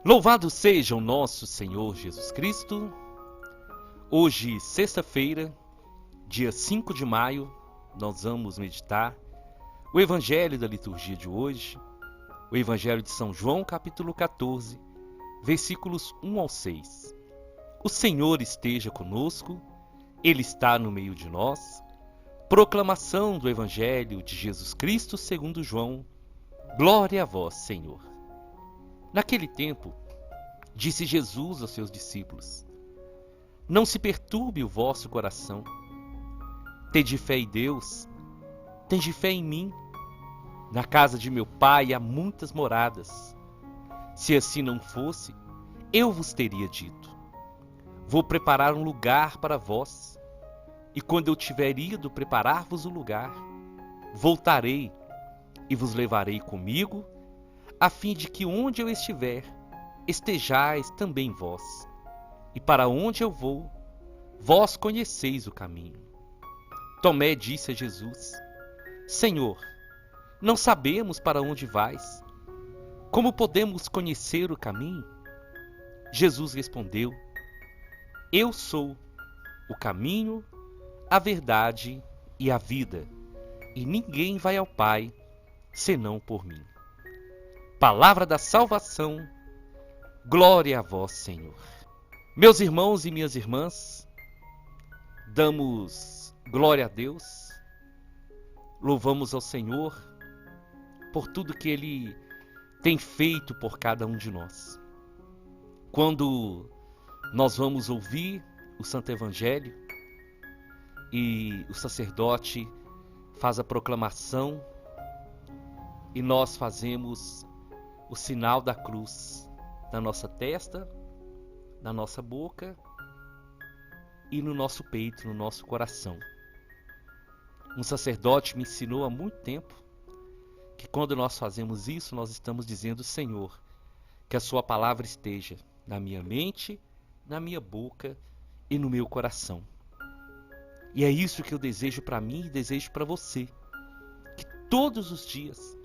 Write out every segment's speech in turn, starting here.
Louvado seja o nosso Senhor Jesus Cristo. Hoje, sexta-feira, dia 5 de maio, nós vamos meditar o Evangelho da liturgia de hoje, o Evangelho de São João, capítulo 14, versículos 1 ao 6. O Senhor esteja conosco, Ele está no meio de nós. Proclamação do Evangelho de Jesus Cristo segundo João. Glória a vós, Senhor. Naquele tempo, disse Jesus aos seus discípulos: Não se perturbe o vosso coração. Tende fé em Deus, tende fé em mim. Na casa de meu Pai há muitas moradas. Se assim não fosse, eu vos teria dito: Vou preparar um lugar para vós. E quando eu tiver ido preparar-vos o lugar, voltarei e vos levarei comigo, a fim de que onde eu estiver, estejais também vós. E para onde eu vou, vós conheceis o caminho. Tomé disse a Jesus: Senhor, não sabemos para onde vais. Como podemos conhecer o caminho? Jesus respondeu: Eu sou o caminho, a verdade e a vida, e ninguém vai ao Pai senão por mim. Palavra da salvação, glória a vós, Senhor. Meus irmãos e minhas irmãs, damos glória a Deus, louvamos ao Senhor por tudo que Ele tem feito por cada um de nós. Quando nós vamos ouvir o Santo Evangelho e o sacerdote faz a proclamação e nós fazemos o sinal da cruz na nossa testa, na nossa boca e no nosso peito, no nosso coração. Um sacerdote me ensinou há muito tempo que quando nós fazemos isso, nós estamos dizendo: Senhor, que a sua palavra esteja na minha mente, na minha boca e no meu coração. E é isso que eu desejo para mim e desejo para você. Que todos os dias,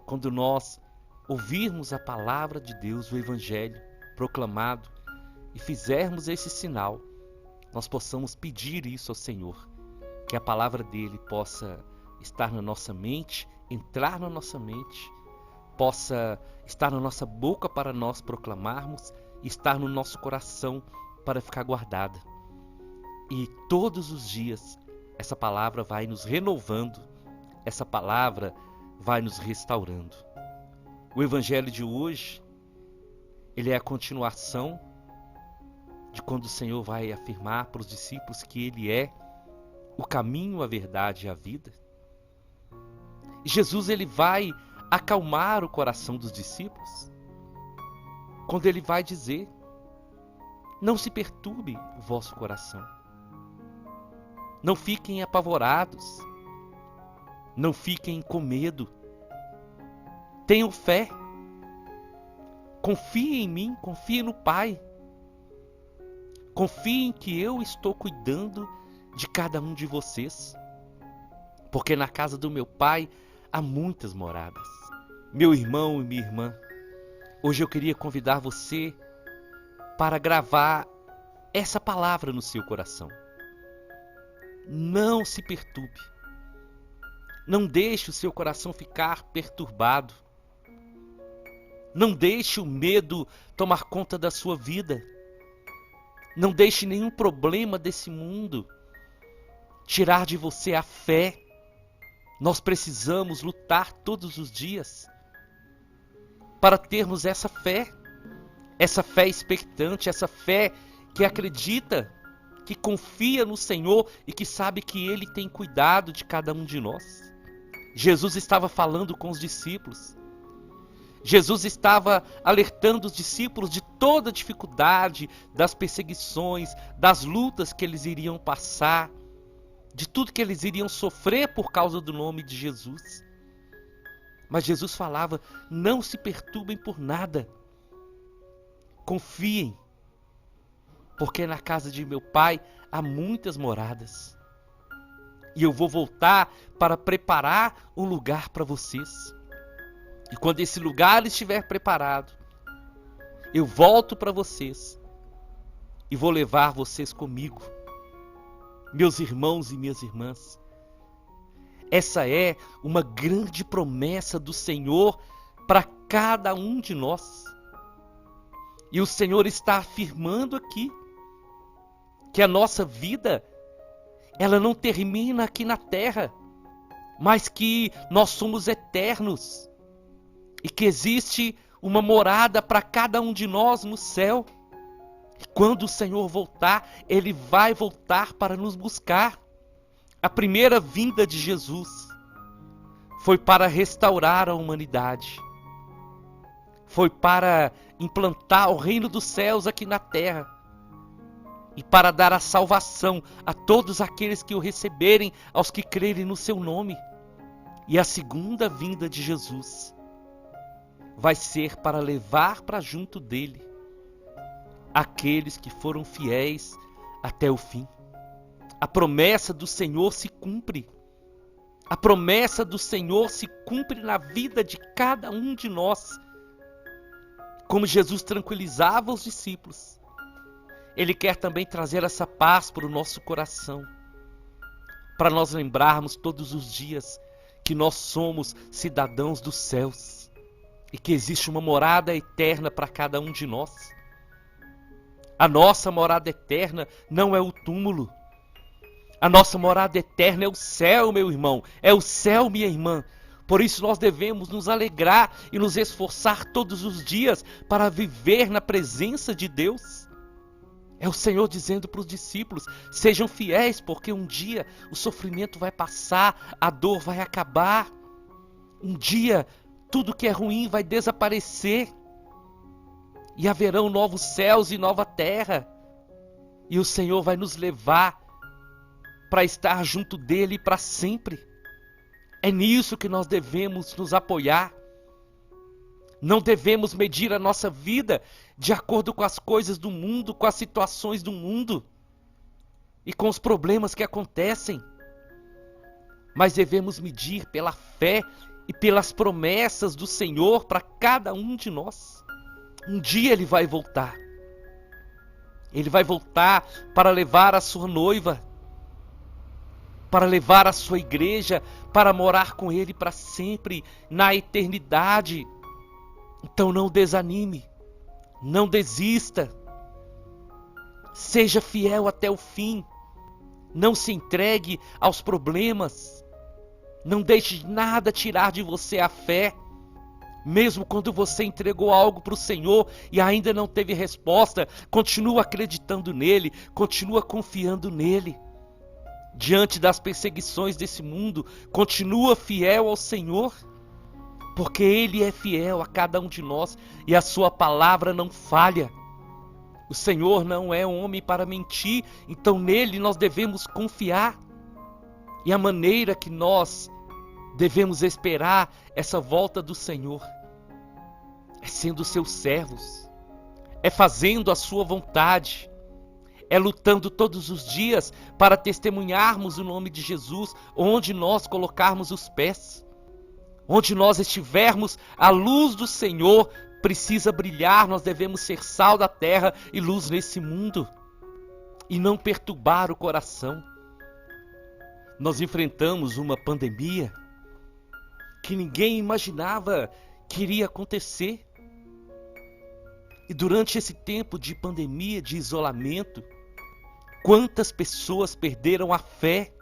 quando nós ouvirmos a palavra de Deus, o Evangelho proclamado, e fizermos esse sinal, nós possamos pedir isso ao Senhor, que a palavra dele possa estar na nossa mente, entrar na nossa mente, possa estar na nossa boca para nós proclamarmos, e estar no nosso coração para ficar guardada. E todos os dias essa palavra vai nos renovando, essa palavra vai nos restaurando. O Evangelho de hoje, ele é a continuação de quando o Senhor vai afirmar para os discípulos que Ele é o caminho, a verdade e a vida. E Jesus, ele vai acalmar o coração dos discípulos quando ele vai dizer: Não se perturbe o vosso coração. Não fiquem apavorados. Não fiquem com medo. Tenham fé. Confiem em mim, confiem no Pai. Confiem que eu estou cuidando de cada um de vocês. Porque na casa do meu Pai há muitas moradas. Meu irmão e minha irmã, hoje eu queria convidar você para gravar essa palavra no seu coração. Não se perturbe. Não deixe o seu coração ficar perturbado. Não deixe o medo tomar conta da sua vida. Não deixe nenhum problema desse mundo tirar de você a fé. Nós precisamos lutar todos os dias para termos essa fé expectante, essa fé que acredita, que confia no Senhor e que sabe que Ele tem cuidado de cada um de nós. Jesus estava falando com os discípulos. Jesus estava alertando os discípulos de toda a dificuldade, das perseguições, das lutas que eles iriam passar, de tudo que eles iriam sofrer por causa do nome de Jesus. Mas Jesus falava: não se perturbem por nada. Confiem, porque na casa de meu Pai há muitas moradas. E eu vou voltar para preparar um lugar para vocês. E quando esse lugar estiver preparado, Eu volto para vocês e vou levar vocês comigo. Meus irmãos e minhas irmãs, essa é uma grande promessa do Senhor para cada um de nós. E o Senhor está afirmando aqui que a nossa vida, ela não termina aqui na terra, mas que nós somos eternos e que existe uma morada para cada um de nós no céu. E quando o Senhor voltar, Ele vai voltar para nos buscar. A primeira vinda de Jesus foi para restaurar a humanidade. Foi para implantar o reino dos céus aqui na terra. E para dar a salvação a todos aqueles que o receberem, aos que crerem no seu nome. E a segunda vinda de Jesus vai ser para levar para junto dele aqueles que foram fiéis até o fim. A promessa do Senhor se cumpre. A promessa do Senhor se cumpre na vida de cada um de nós. Como Jesus tranquilizava os discípulos, Ele quer também trazer essa paz para o nosso coração, para nós lembrarmos todos os dias que nós somos cidadãos dos céus e que existe uma morada eterna para cada um de nós. A nossa morada eterna não é o túmulo. A nossa morada eterna é o céu, meu irmão. É o céu, minha irmã. Por isso nós devemos nos alegrar e nos esforçar todos os dias para viver na presença de Deus. É o Senhor dizendo para os discípulos: sejam fiéis, porque um dia o sofrimento vai passar, a dor vai acabar. Um dia tudo que é ruim vai desaparecer. E haverão novos céus e nova terra. E o Senhor vai nos levar para estar junto dele para sempre. É nisso que nós devemos nos apoiar. Não devemos medir a nossa vida de acordo com as coisas do mundo, com as situações do mundo e com os problemas que acontecem. Mas devemos medir pela fé e pelas promessas do Senhor para cada um de nós. Um dia Ele vai voltar. Ele vai voltar para levar a sua noiva, para levar a sua igreja, para morar com Ele para sempre, na eternidade. Então não desanime, não desista, seja fiel até o fim, não se entregue aos problemas, não deixe nada tirar de você a fé. Mesmo quando você entregou algo para o Senhor e ainda não teve resposta, continua acreditando nele, continua confiando nele. Diante das perseguições desse mundo, continua fiel ao Senhor, porque Ele é fiel a cada um de nós e a sua palavra não falha. O Senhor não é homem para mentir, então nele nós devemos confiar. E a maneira que nós devemos esperar essa volta do Senhor é sendo seus servos, é fazendo a sua vontade, é lutando todos os dias para testemunharmos o nome de Jesus onde nós colocarmos os pés. Onde nós estivermos, a luz do Senhor precisa brilhar. Nós devemos ser sal da terra e luz nesse mundo e não perturbar o coração. Nós enfrentamos uma pandemia que ninguém imaginava que iria acontecer. E durante esse tempo de pandemia, de isolamento, quantas pessoas perderam a fé?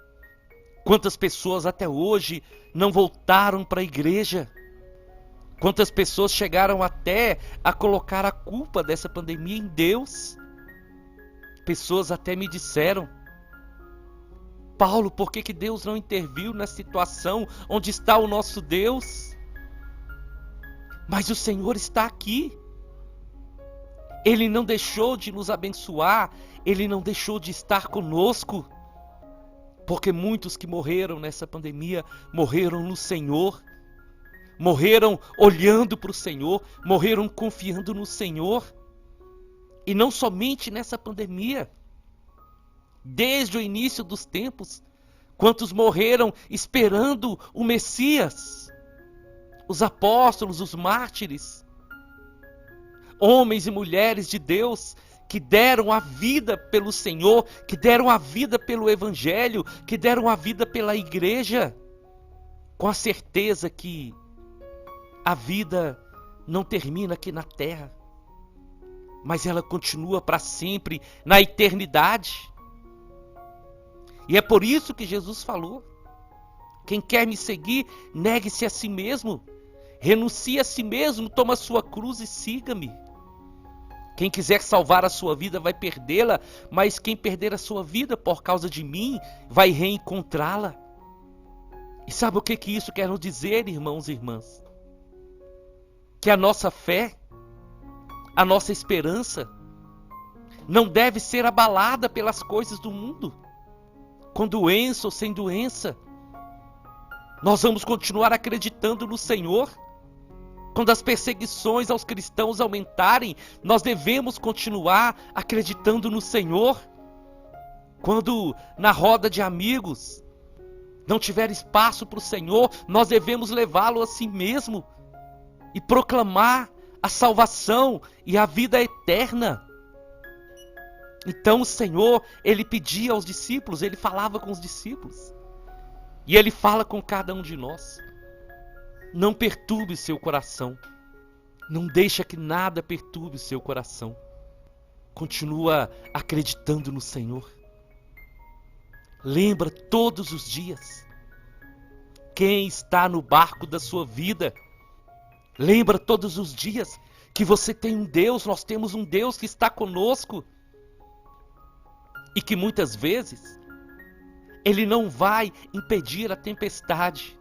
Quantas pessoas até hoje não voltaram para a igreja? Quantas pessoas chegaram até a colocar a culpa dessa pandemia em Deus? Pessoas até me disseram: Paulo, por que Deus não interviu na situação? Onde está o nosso Deus? Mas o Senhor está aqui. Ele não deixou de nos abençoar, Ele não deixou de estar conosco. Porque muitos que morreram nessa pandemia, morreram no Senhor. Morreram olhando para o Senhor, morreram confiando no Senhor. E não somente nessa pandemia. Desde o início dos tempos, quantos morreram esperando o Messias? Os apóstolos, os mártires. Homens e mulheres de Deus que deram a vida pelo Senhor, que deram a vida pelo Evangelho, que deram a vida pela igreja, com a certeza que a vida não termina aqui na terra, mas ela continua para sempre na eternidade. E é por isso que Jesus falou: quem quer me seguir, negue-se a si mesmo, renuncie a si mesmo, toma a sua cruz e siga-me. Quem quiser salvar a sua vida vai perdê-la, mas quem perder a sua vida por causa de mim vai reencontrá-la. E sabe o que isso quer nos dizer, irmãos e irmãs? Que a nossa fé, a nossa esperança, não deve ser abalada pelas coisas do mundo. Com doença ou sem doença, nós vamos continuar acreditando no Senhor. Quando as perseguições aos cristãos aumentarem, nós devemos continuar acreditando no Senhor. Quando na roda de amigos não tiver espaço para o Senhor, nós devemos levá-lo a si mesmo e proclamar a salvação e a vida eterna. Então o Senhor, Ele pedia aos discípulos, Ele falava com os discípulos. E Ele fala com cada um de nós. Não perturbe o seu coração. Não deixa que nada perturbe o seu coração. Continua acreditando no Senhor. Lembra todos os dias quem está no barco da sua vida. Lembra todos os dias que você tem um Deus, nós temos um Deus que está conosco. E que muitas vezes Ele não vai impedir a tempestade,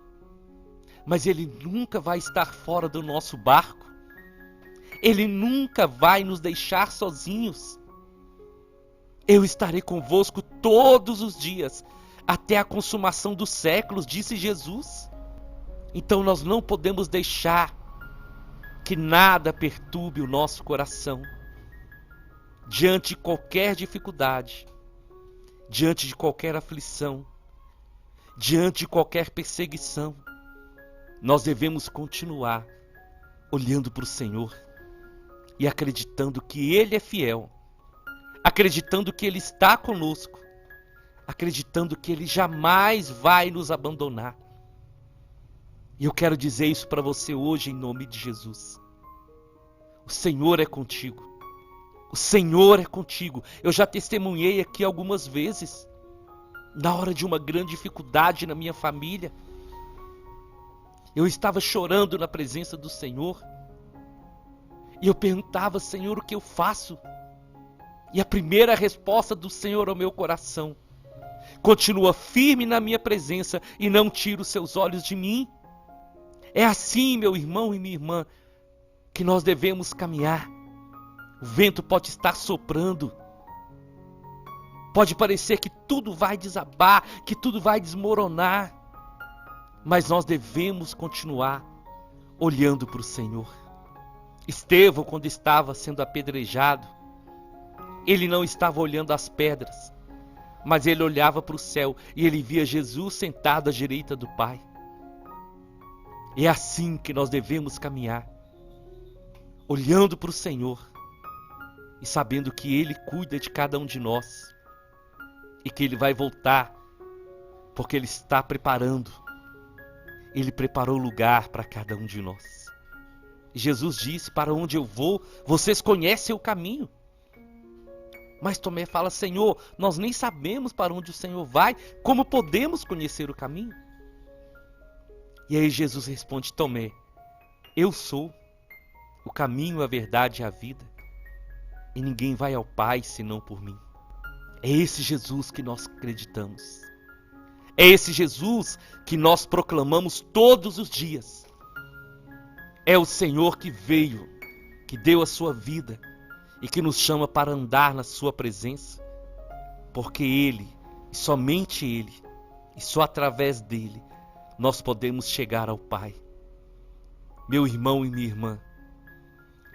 mas Ele nunca vai estar fora do nosso barco. Ele nunca vai nos deixar sozinhos. Eu estarei convosco todos os dias, até a consumação dos séculos, disse Jesus. Então nós não podemos deixar que nada perturbe o nosso coração. Diante de qualquer dificuldade, diante de qualquer aflição, diante de qualquer perseguição, nós devemos continuar olhando para o Senhor e acreditando que Ele é fiel, acreditando que Ele está conosco, acreditando que Ele jamais vai nos abandonar. E eu quero dizer isso para você hoje em nome de Jesus. O Senhor é contigo. O Senhor é contigo. Eu já testemunhei aqui algumas vezes, na hora de uma grande dificuldade na minha família. Eu estava chorando na presença do Senhor. E eu perguntava: Senhor, o que eu faço? E a primeira resposta do Senhor ao meu coração: continua firme na minha presença e não tira os seus olhos de mim. É assim, meu irmão e minha irmã, que nós devemos caminhar. O vento pode estar soprando. Pode parecer que tudo vai desabar, que tudo vai desmoronar. Mas nós devemos continuar olhando para o Senhor. Estevão, quando estava sendo apedrejado, ele não estava olhando as pedras, mas ele olhava para o céu e ele via Jesus sentado à direita do Pai. É assim que nós devemos caminhar, olhando para o Senhor e sabendo que Ele cuida de cada um de nós e que Ele vai voltar, porque Ele está preparando. Ele preparou lugar para cada um de nós. Jesus disse: para onde eu vou, vocês conhecem o caminho. Mas Tomé fala: Senhor, nós nem sabemos para onde o Senhor vai, como podemos conhecer o caminho? E aí Jesus responde: Tomé, eu sou o caminho, a verdade e a vida, e ninguém vai ao Pai senão por mim. É esse Jesus que nós acreditamos. É esse Jesus que nós proclamamos todos os dias. É o Senhor que veio, que deu a sua vida e que nos chama para andar na sua presença, porque Ele, e somente Ele, e só através dele, nós podemos chegar ao Pai. Meu irmão e minha irmã,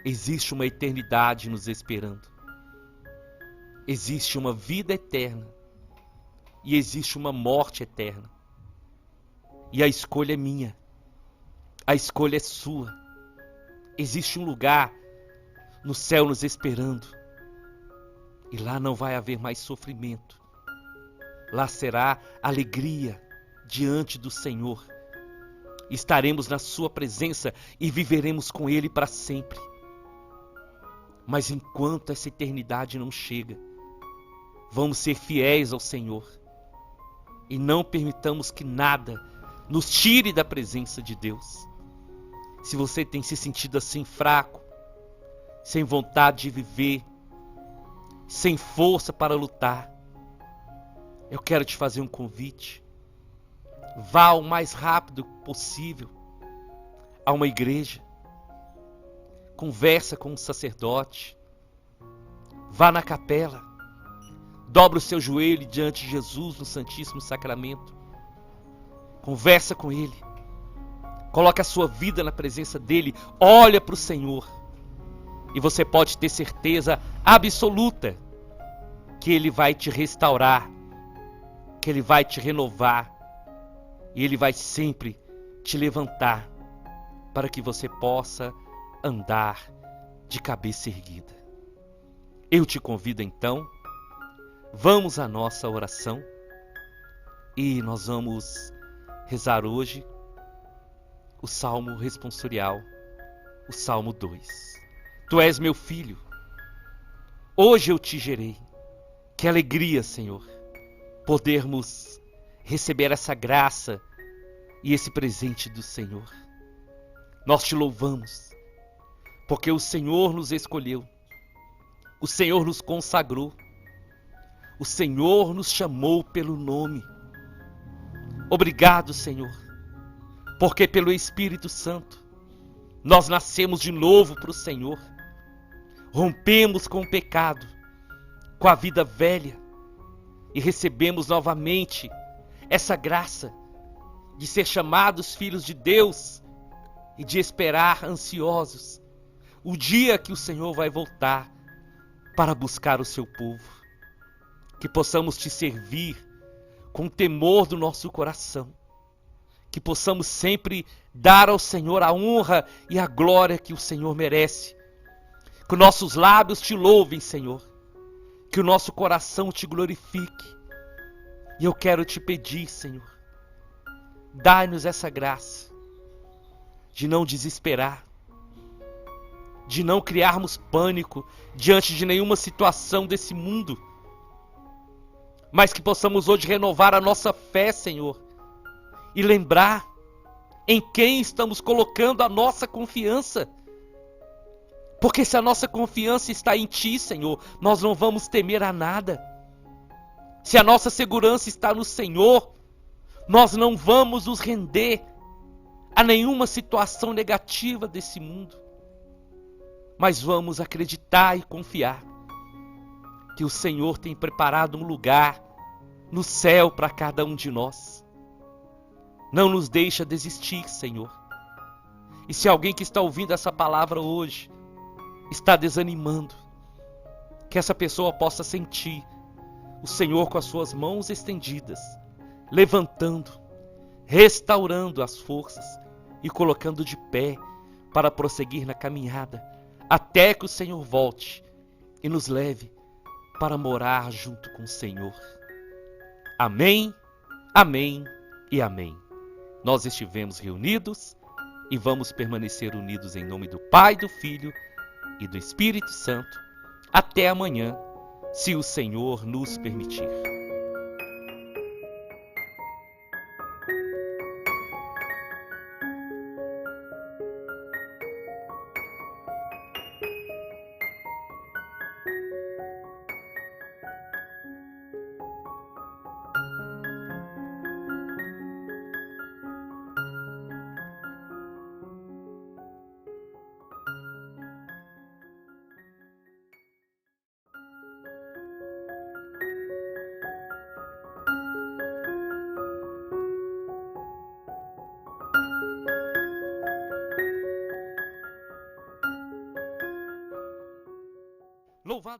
existe uma eternidade nos esperando. Existe uma vida eterna e existe uma morte eterna. E a escolha é minha. A escolha é sua. Existe um lugar no céu nos esperando. E lá não vai haver mais sofrimento. Lá será alegria diante do Senhor. Estaremos na sua presença e viveremos com Ele para sempre. Mas enquanto essa eternidade não chega, vamos ser fiéis ao Senhor. E não permitamos que nada nos tire da presença de Deus. Se você tem se sentido assim fraco, sem vontade de viver, sem força para lutar, eu quero te fazer um convite. Vá o mais rápido possível a uma igreja. Conversa com um sacerdote. Vá na capela. Dobra o seu joelho diante de Jesus no Santíssimo Sacramento. Conversa com Ele. Coloca a sua vida na presença dEle. Olha para o Senhor. E você pode ter certeza absoluta que Ele vai te restaurar, que Ele vai te renovar. E Ele vai sempre te levantar para que você possa andar de cabeça erguida. Eu te convido então, vamos à nossa oração e nós vamos rezar hoje o Salmo responsorial, o Salmo 2. Tu és meu filho, hoje eu te gerei. Que alegria, Senhor, podermos receber essa graça e esse presente do Senhor. Nós te louvamos, porque o Senhor nos escolheu, o Senhor nos consagrou, o Senhor nos chamou pelo nome. Obrigado, Senhor, porque pelo Espírito Santo nós nascemos de novo para o Senhor, rompemos com o pecado, com a vida velha e recebemos novamente essa graça de ser chamados filhos de Deus e de esperar ansiosos o dia que o Senhor vai voltar para buscar o seu povo. Que possamos te servir com temor do nosso coração. Que possamos sempre dar ao Senhor a honra e a glória que o Senhor merece. Que nossos lábios te louvem, Senhor. Que o nosso coração te glorifique. E eu quero te pedir, Senhor, dai-nos essa graça de não desesperar, de não criarmos pânico diante de nenhuma situação desse mundo, mas que possamos hoje renovar a nossa fé, Senhor, e lembrar em quem estamos colocando a nossa confiança. Porque se a nossa confiança está em Ti, Senhor, nós não vamos temer a nada. Se a nossa segurança está no Senhor, nós não vamos nos render a nenhuma situação negativa desse mundo. Mas vamos acreditar e confiar que o Senhor tem preparado um lugar no céu para cada um de nós. Não nos deixa desistir, Senhor. E se alguém que está ouvindo essa palavra hoje está desanimando, que essa pessoa possa sentir o Senhor com as suas mãos estendidas, levantando, restaurando as forças e colocando de pé para prosseguir na caminhada, até que o Senhor volte e nos leve para morar junto com o Senhor. Amém, amém e amém. Nós estivemos reunidos e vamos permanecer unidos em nome do Pai, do Filho e do Espírito Santo. Até amanhã, se o Senhor nos permitir. Louvado